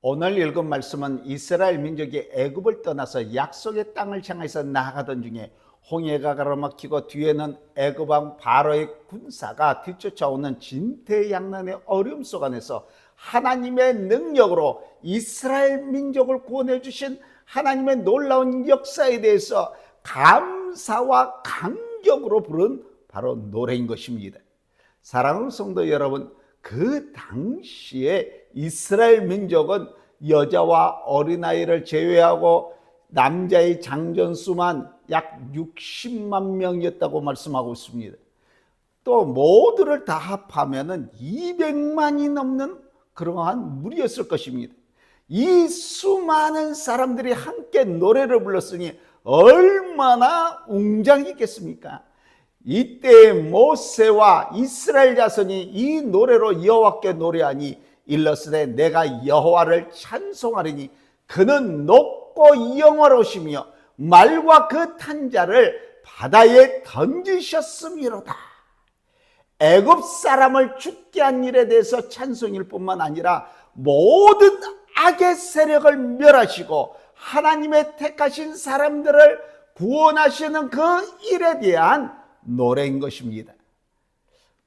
오늘 읽은 말씀은 이스라엘 민족이 애굽을 떠나서 약속의 땅을 향해서 나아가던 중에 홍해가 가로막히고 뒤에는 애굽 왕 바로의 군사가 뒤쫓아오는 진퇴양난의 어려움 속 안에서 하나님의 능력으로 이스라엘 민족을 구원해 주신 하나님의 놀라운 역사에 대해서 감사와 감격으로 부른 바로 노래인 것입니다. 사랑하는 성도 여러분, 그 당시에 이스라엘 민족은 여자와 어린아이를 제외하고 남자의 장전수만 약 60만 명이었다고 말씀하고 있습니다. 또 모두를 다 합하면 200만이 넘는 그러한 무리였을 것입니다. 이 수많은 사람들이 함께 노래를 불렀으니 얼마나 웅장했겠습니까? 이때 모세와 이스라엘 자손이 이 노래로 여호와께 노래하니 일러스되 내가 여호와를 찬송하리니 그는 높고 영화로우시며 말과 그 탄자를 바다에 던지셨음이로다. 애굽 사람을 죽게 한 일에 대해서 찬송일 뿐만 아니라 모든 악의 세력을 멸하시고 하나님의 택하신 사람들을 구원하시는 그 일에 대한 노래인 것입니다.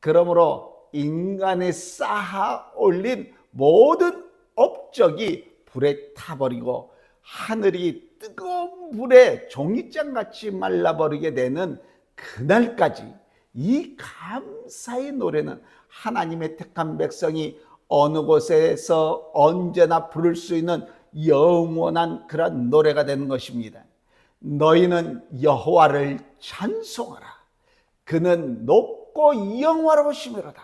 그러므로 인간의 쌓아 올린 모든 업적이 불에 타버리고 하늘이 뜨거운 불에 종이장같이 말라버리게 되는 그날까지 이 감사의 노래는 하나님의 택한 백성이 어느 곳에서 언제나 부를 수 있는 영원한 그런 노래가 되는 것입니다. 너희는 여호와를 찬송하라. 그는 높고 영화로우시미로다.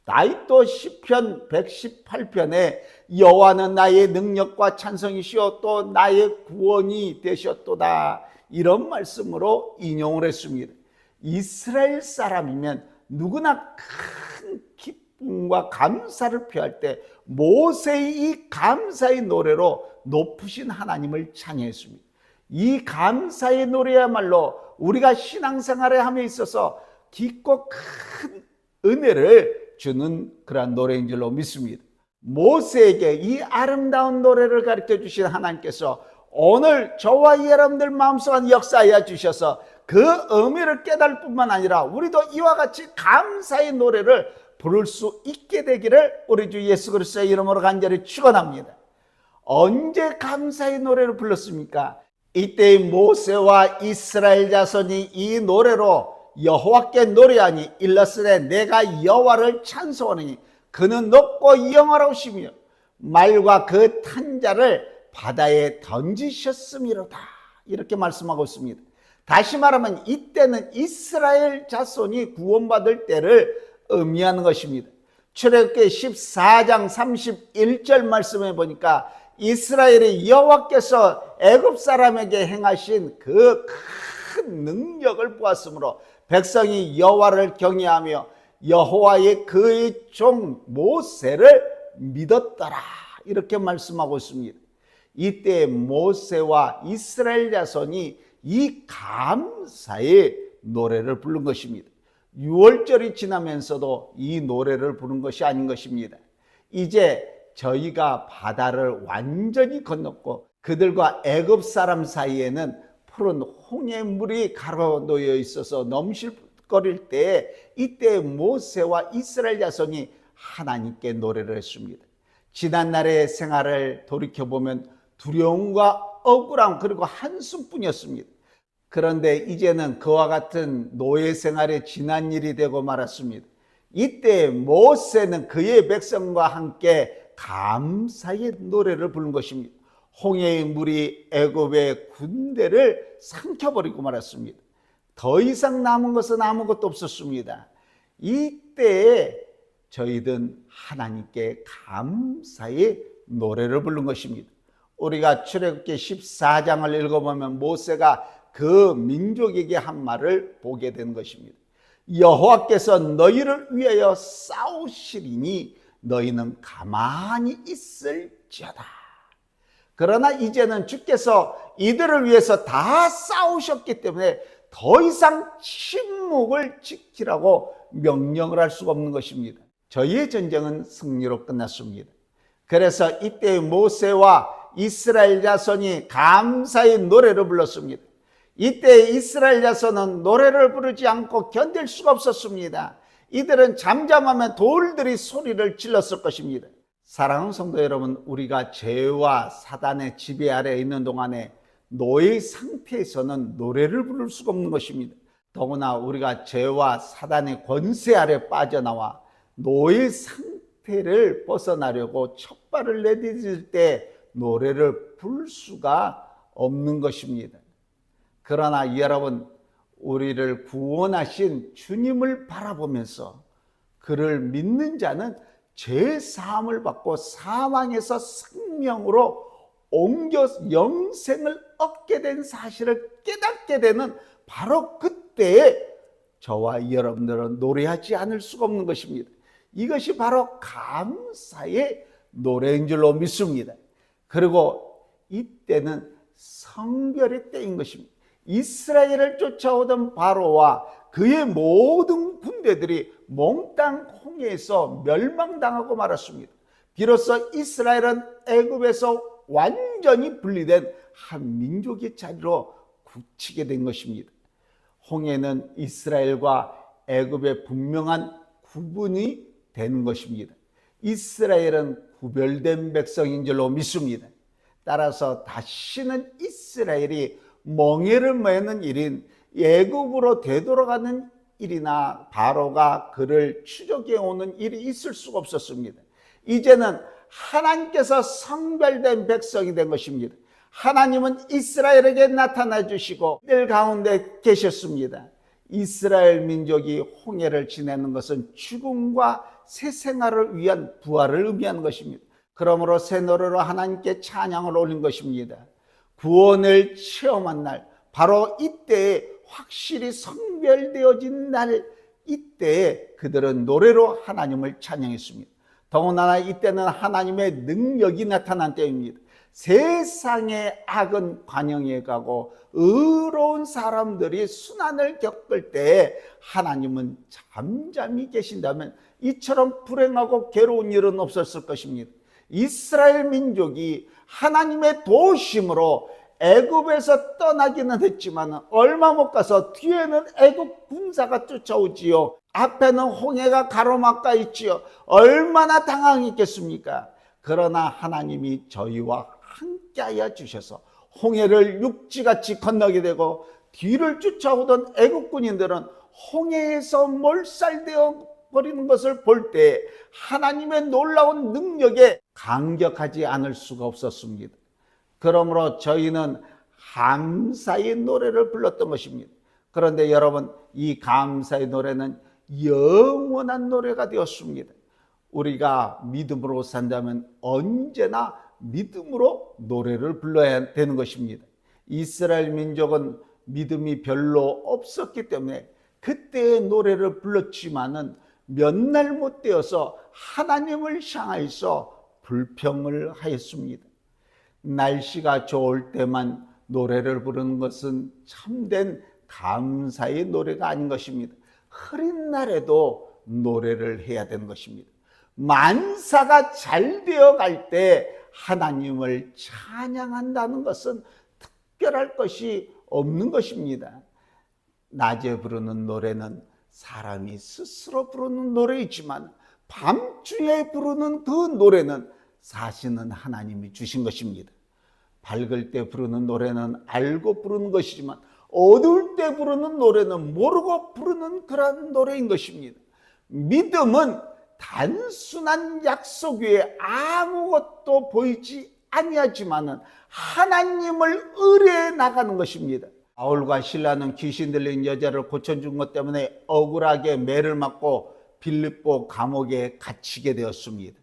다윗도 시편 118편에 여호와는 나의 능력과 찬송이시오 또 나의 구원이 되셨도다, 이런 말씀으로 인용을 했습니다. 이스라엘 사람이면 누구나 큰 기쁨과 감사를 표할 때 모세의 이 감사의 노래로 높으신 하나님을 찬양했습니다. 이 감사의 노래야말로 우리가 신앙생활에 함에 있어서 깊고 큰 은혜를 주는 그런 노래인 줄로 믿습니다. 모세에게 이 아름다운 노래를 가르쳐 주신 하나님께서 오늘 저와 여러분들 마음속에 역사하여 주셔서 그 의미를 깨달을 뿐만 아니라 우리도 이와 같이 감사의 노래를 부를 수 있게 되기를 우리 주 예수 그리스도의 이름으로 간절히 축원합니다. 언제 감사의 노래를 불렀습니까? 이때 모세와 이스라엘 자손이 이 노래로 여호와께 노래하니 일러스되 내가 여호와를 찬송하니 그는 높고 영화로우시며 말과 그 탄자를 바다에 던지셨음이로다, 이렇게 말씀하고 있습니다. 다시 말하면 이때는 이스라엘 자손이 구원받을 때를 의미하는 것입니다. 출애굽기 14장 31절 말씀에 보니까 이스라엘이 여호와께서 애굽 사람에게 행하신 그 큰 능력을 보았으므로 백성이 여호와를 경외하며 여호와의 그의 종 모세를 믿었더라, 이렇게 말씀하고 있습니다. 이때 모세와 이스라엘 자손이 이 감사의 노래를 부른 것입니다. 6월절이 지나면서도 이 노래를 부른 것이 아닌 것입니다. 이제 저희가 바다를 완전히 건넜고 그들과 애굽 사람 사이에는 푸른 홍해물이 가로놓여 있어서 넘실거릴 때 이때 모세와 이스라엘 자손이 하나님께 노래를 했습니다. 지난날의 생활을 돌이켜보면 두려움과 억울함 그리고 한숨뿐이었습니다. 그런데 이제는 그와 같은 노예 생활이 지난 일이 되고 말았습니다. 이때 모세는 그의 백성과 함께 감사의 노래를 부른 것입니다. 홍해의 물이 애굽의 군대를 삼켜버리고 말았습니다. 더 이상 남은 것은 아무것도 없었습니다. 이때에 저희들은 하나님께 감사의 노래를 부른 것입니다. 우리가 출애굽기 14장을 읽어보면 모세가 그 민족에게 한 말을 보게 된 것입니다. 여호와께서 너희를 위하여 싸우시리니 너희는 가만히 있을지어다. 그러나 이제는 주께서 이들을 위해서 다 싸우셨기 때문에 더 이상 침묵을 지키라고 명령을 할 수가 없는 것입니다. 저희의 전쟁은 승리로 끝났습니다. 그래서 이때 모세와 이스라엘 자손이 감사의 노래를 불렀습니다. 이때 이스라엘 자손은 노래를 부르지 않고 견딜 수가 없었습니다. 이들은 잠잠하면 돌들이 소리를 질렀을 것입니다. 사랑하는 성도 여러분, 우리가 죄와 사단의 지배 아래에 있는 동안에 노예의 상태에서는 노래를 부를 수가 없는 것입니다. 더구나 우리가 죄와 사단의 권세 아래 빠져나와 노예의 상태를 벗어나려고 첫발을 내딛을 때 노래를 부를 수가 없는 것입니다. 그러나 여러분, 우리를 구원하신 주님을 바라보면서 그를 믿는 자는 죄 사함을 받고 사망에서 생명으로 옮겨 영생을 얻게 된 사실을 깨닫게 되는 바로 그때에 저와 여러분들은 노래하지 않을 수가 없는 것입니다. 이것이 바로 감사의 노래인 줄로 믿습니다. 그리고 이때는 성별의 때인 것입니다. 이스라엘을 쫓아오던 바로와 그의 모든 군대들이 몽땅 홍해에서 멸망당하고 말았습니다. 비로소 이스라엘은 애굽에서 완전히 분리된 한 민족의 자리로 굳히게 된 것입니다. 홍해는 이스라엘과 애굽의 분명한 구분이 되는 것입니다. 이스라엘은 구별된 백성인 줄로 믿습니다. 따라서 다시는 이스라엘이 멍에를 매는 일인 애굽으로 되돌아가는 일이나 바로가 그를 추적해 오는 일이 있을 수가 없었습니다. 이제는 하나님께서 성별된 백성이 된 것입니다. 하나님은 이스라엘에게 나타나 주시고 이들 가운데 계셨습니다. 이스라엘 민족이 홍해를 지내는 것은 죽음과 새 생활을 위한 부활을 의미하는 것입니다. 그러므로 새 노래로 하나님께 찬양을 올린 것입니다. 구원을 체험한 날, 바로 이때에 확실히 성별되어진 날, 이때에 그들은 노래로 하나님을 찬양했습니다. 더군다나 이때는 하나님의 능력이 나타난 때입니다. 세상의 악은 관영에 가고 의로운 사람들이 순환을 겪을 때에 하나님은 잠잠히 계신다면 이처럼 불행하고 괴로운 일은 없었을 것입니다. 이스라엘 민족이 하나님의 도우심으로 애굽에서 떠나기는 했지만 얼마 못 가서 뒤에는 애굽 군사가 쫓아오지요. 앞에는 홍해가 가로막아 있지요. 얼마나 당황했겠습니까? 그러나 하나님이 저희와 함께하여 주셔서 홍해를 육지같이 건너게 되고 뒤를 쫓아오던 애굽 군인들은 홍해에서 몰살되어 버리는 것을 볼 때 하나님의 놀라운 능력에 감격하지 않을 수가 없었습니다. 그러므로 저희는 감사의 노래를 불렀던 것입니다. 그런데 여러분, 이 감사의 노래는 영원한 노래가 되었습니다. 우리가 믿음으로 산다면 언제나 믿음으로 노래를 불러야 되는 것입니다. 이스라엘 민족은 믿음이 별로 없었기 때문에 그때의 노래를 불렀지만은 몇 날 못 되어서 하나님을 향하여서 불평을 하였습니다. 날씨가 좋을 때만 노래를 부르는 것은 참된 감사의 노래가 아닌 것입니다. 흐린 날에도 노래를 해야 되는 것입니다. 만사가 잘 되어 갈 때 하나님을 찬양한다는 것은 특별할 것이 없는 것입니다. 낮에 부르는 노래는 사람이 스스로 부르는 노래이지만 밤중에 부르는 그 노래는 사실은 하나님이 주신 것입니다. 밝을 때 부르는 노래는 알고 부르는 것이지만 어두울 때 부르는 노래는 모르고 부르는 그런 노래인 것입니다. 믿음은 단순한 약속 위에 아무것도 보이지 아니하지만은 하나님을 의뢰해 나가는 것입니다. 바울과 실라는 귀신 들린 여자를 고쳐준 것 때문에 억울하게 매를 맞고 빌립보 감옥에 갇히게 되었습니다.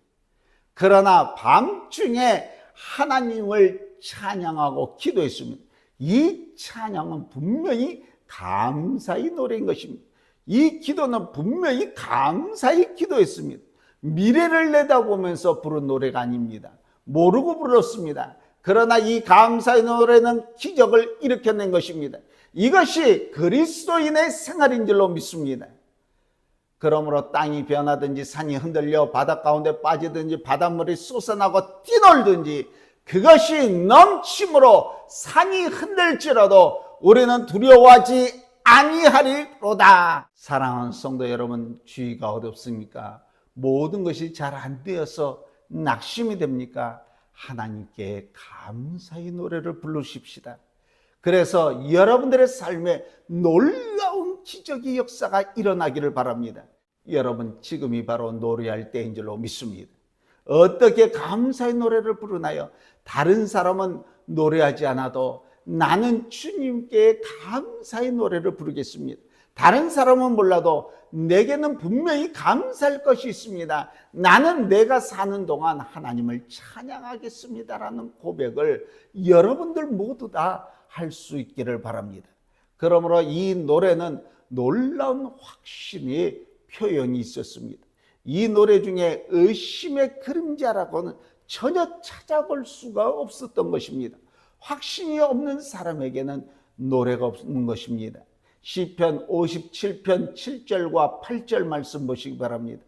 그러나 밤중에 하나님을 찬양하고 기도했습니다. 이 찬양은 분명히 감사의 노래인 것입니다. 이 기도는 분명히 감사의 기도였습니다. 미래를 내다보면서 부른 노래가 아닙니다. 모르고 불렀습니다. 그러나 이 감사의 노래는 기적을 일으켜낸 것입니다. 이것이 그리스도인의 생활인 줄로 믿습니다. 그러므로 땅이 변하든지 산이 흔들려 바닷 가운데 빠지든지 바닷물이 솟아나고 뛰놀든지 그것이 넘침으로 산이 흔들지라도 우리는 두려워하지 아니하리로다. 사랑하는 성도 여러분, 주의가 어렵습니까? 모든 것이 잘 안 되어서 낙심이 됩니까? 하나님께 감사의 노래를 부르십시다. 그래서 여러분들의 삶에 놀라운 기적의 역사가 일어나기를 바랍니다. 여러분, 지금이 바로 노래할 때인 줄로 믿습니다. 어떻게 감사의 노래를 부르나요? 다른 사람은 노래하지 않아도 나는 주님께 감사의 노래를 부르겠습니다. 다른 사람은 몰라도 내게는 분명히 감사할 것이 있습니다. 나는 내가 사는 동안 하나님을 찬양하겠습니다라는 고백을 여러분들 모두 다 할 수 있기를 바랍니다. 그러므로 이 노래는 놀라운 확신의 표현이 있었습니다. 이 노래 중에 의심의 그림자라고는 전혀 찾아볼 수가 없었던 것입니다. 확신이 없는 사람에게는 노래가 없는 것입니다. 시편 57편 7절과 8절 말씀 보시기 바랍니다.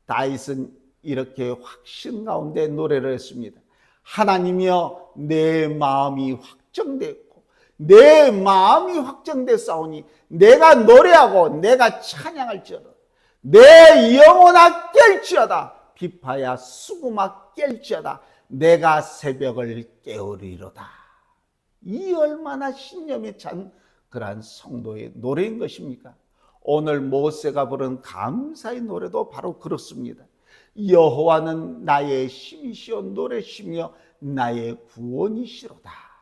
다윗은 이렇게 확신 가운데 노래를 했습니다. 하나님이여, 내 마음이 확정되었고 내 마음이 확정되사오니 내가 노래하고 내가 찬양할지어다. 내 영혼아 깰지어다. 비파야 수금아 깰지어다. 내가 새벽을 깨우리로다. 이 얼마나 신념에 찬 그러한 성도의 노래인 것입니까? 오늘 모세가 부른 감사의 노래도 바로 그렇습니다. 여호와는 나의 힘이시오 노래시며 나의 구원이시로다.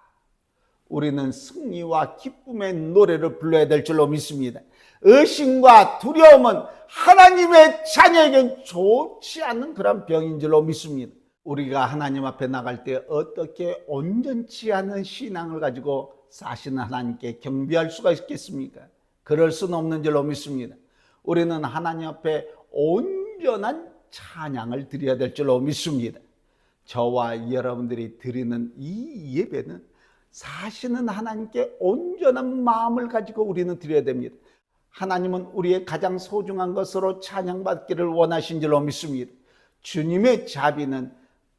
우리는 승리와 기쁨의 노래를 불러야 될 줄로 믿습니다. 의심과 두려움은 하나님의 자녀에겐 좋지 않은 그런 병인 줄로 믿습니다. 우리가 하나님 앞에 나갈 때 어떻게 온전치 않은 신앙을 가지고 사시는 하나님께 경배할 수가 있겠습니까? 그럴 수는 없는 줄로 믿습니다. 우리는 하나님 앞에 온전한 찬양을 드려야 될 줄로 믿습니다. 저와 여러분들이 드리는 이 예배는 사시는 하나님께 온전한 마음을 가지고 우리는 드려야 됩니다. 하나님은 우리의 가장 소중한 것으로 찬양받기를 원하신 줄로 믿습니다. 주님의 자비는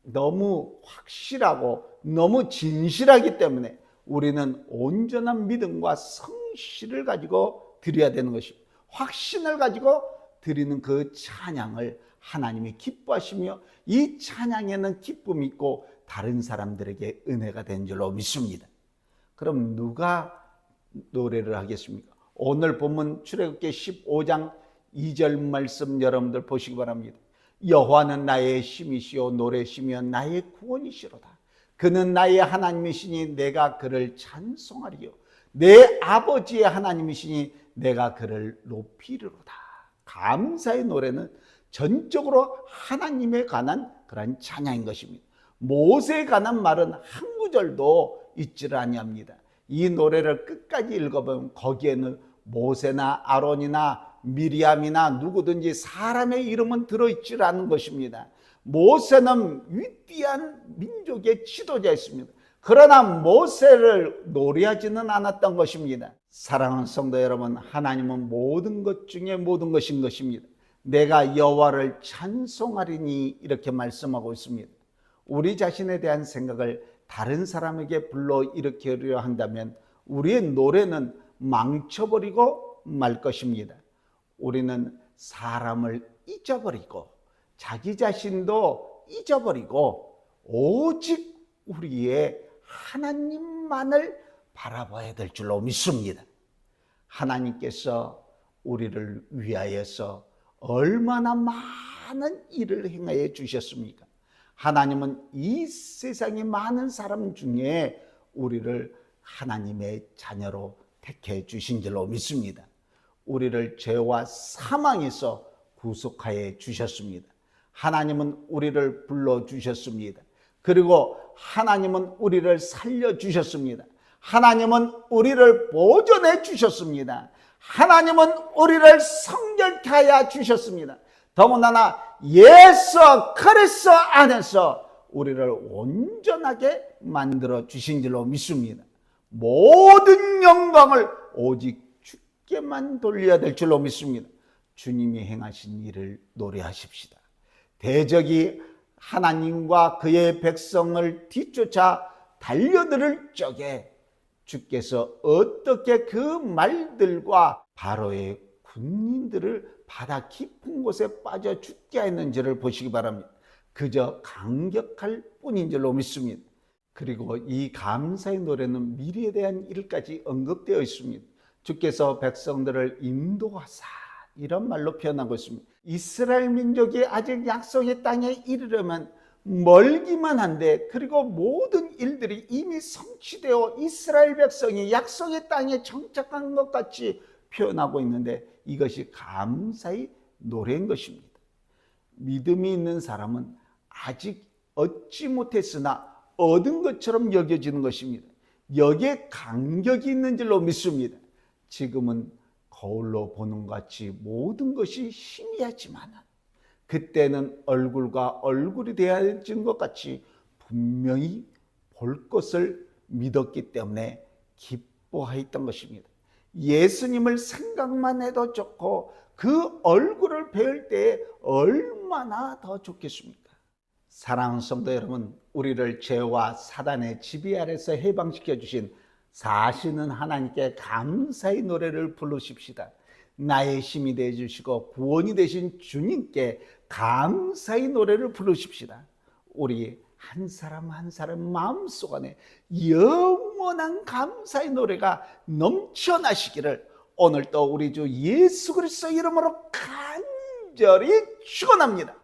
너무 확실하고 너무 진실하기 때문에 우리는 온전한 믿음과 성실을 가지고 드려야 되는 것입니다. 확신을 가지고 드리는 그 찬양을 하나님이 기뻐하시며 이 찬양에는 기쁨이 있고 다른 사람들에게 은혜가 된 줄로 믿습니다. 그럼 누가 노래를 하겠습니까? 오늘 본문 출애굽기 15장 2절 말씀 여러분들 보시기 바랍니다. 여호와는 나의 힘이시오 노래시며 나의 구원이시로다. 그는 나의 하나님이시니 내가 그를 찬송하리요. 내 아버지의 하나님이시니 내가 그를 높이리로다. 감사의 노래는 전적으로 하나님에 관한 그런 찬양인 것입니다. 모세에 관한 말은 한 구절도 있지를 아니합니다. 이 노래를 끝까지 읽어보면 거기에는 모세나 아론이나 미리암이나 누구든지 사람의 이름은 들어있지 않은 것입니다. 모세는 위대한 민족의 지도자였습니다. 그러나 모세를 노래하지는 않았던 것입니다. 사랑하는 성도 여러분, 하나님은 모든 것 중에 모든 것인 것입니다. 내가 여호와를 찬송하리니 이렇게 말씀하고 있습니다. 우리 자신에 대한 생각을 다른 사람에게 불러일으키려 한다면 우리의 노래는 망쳐버리고 말 것입니다. 우리는 사람을 잊어버리고 자기 자신도 잊어버리고 오직 우리의 하나님만을 바라봐야 될 줄로 믿습니다. 하나님께서 우리를 위하여서 얼마나 많은 일을 행하여 주셨습니까? 하나님은 이 세상의 많은 사람 중에 우리를 하나님의 자녀로 택해 주신 줄로 믿습니다. 우리를 죄와 사망에서 구속하여 주셨습니다. 하나님은 우리를 불러주셨습니다. 그리고 하나님은 우리를 살려주셨습니다. 하나님은 우리를 보존해 주셨습니다. 하나님은 우리를 성결케 하여 주셨습니다. 더군다나 예수 그리스도 안에서 우리를 온전하게 만들어 주신 줄로 믿습니다. 모든 영광을 오직 주께만 돌려야 될 줄로 믿습니다. 주님이 행하신 일을 노래하십시다. 대적이 하나님과 그의 백성을 뒤쫓아 달려들을 적에 주께서 어떻게 그 말들과 바로의 군인들을 바다 깊은 곳에 빠져 죽게 했는지를 보시기 바랍니다. 그저 감격할 뿐인 줄로 믿습니다. 그리고 이 감사의 노래는 미래에 대한 일까지 언급되어 있습니다. 주께서 백성들을 인도하사 이런 말로 표현하고 있습니다. 이스라엘 민족이 아직 약속의 땅에 이르려면 멀기만 한데, 그리고 모든 일들이 이미 성취되어 이스라엘 백성이 약속의 땅에 정착한 것 같이 표현하고 있는데, 이것이 감사의 노래인 것입니다. 믿음이 있는 사람은 아직 얻지 못했으나 얻은 것처럼 여겨지는 것입니다. 여기에 감격이 있는 줄로 믿습니다. 지금은 거울로 보는 것 같이 모든 것이 희미하지만 그때는 얼굴과 얼굴이 대해진 것 같이 분명히 볼 것을 믿었기 때문에 기뻐하였던 것입니다. 예수님을 생각만 해도 좋고 그 얼굴을 뵐 때 얼마나 더 좋겠습니까? 사랑하는 성도 여러분, 우리를 죄와 사단의 지배 아래서 해방시켜 주신 사시는 하나님께 감사의 노래를 부르십시다. 나의 힘이 되어 주시고 구원이 되신 주님께 감사의 노래를 부르십시다. 우리 한 사람 한 사람 마음속 안에 영원한 감사의 노래가 넘쳐나시기를 오늘도 우리 주 예수 그리스도 이름으로 간절히 축원합니다.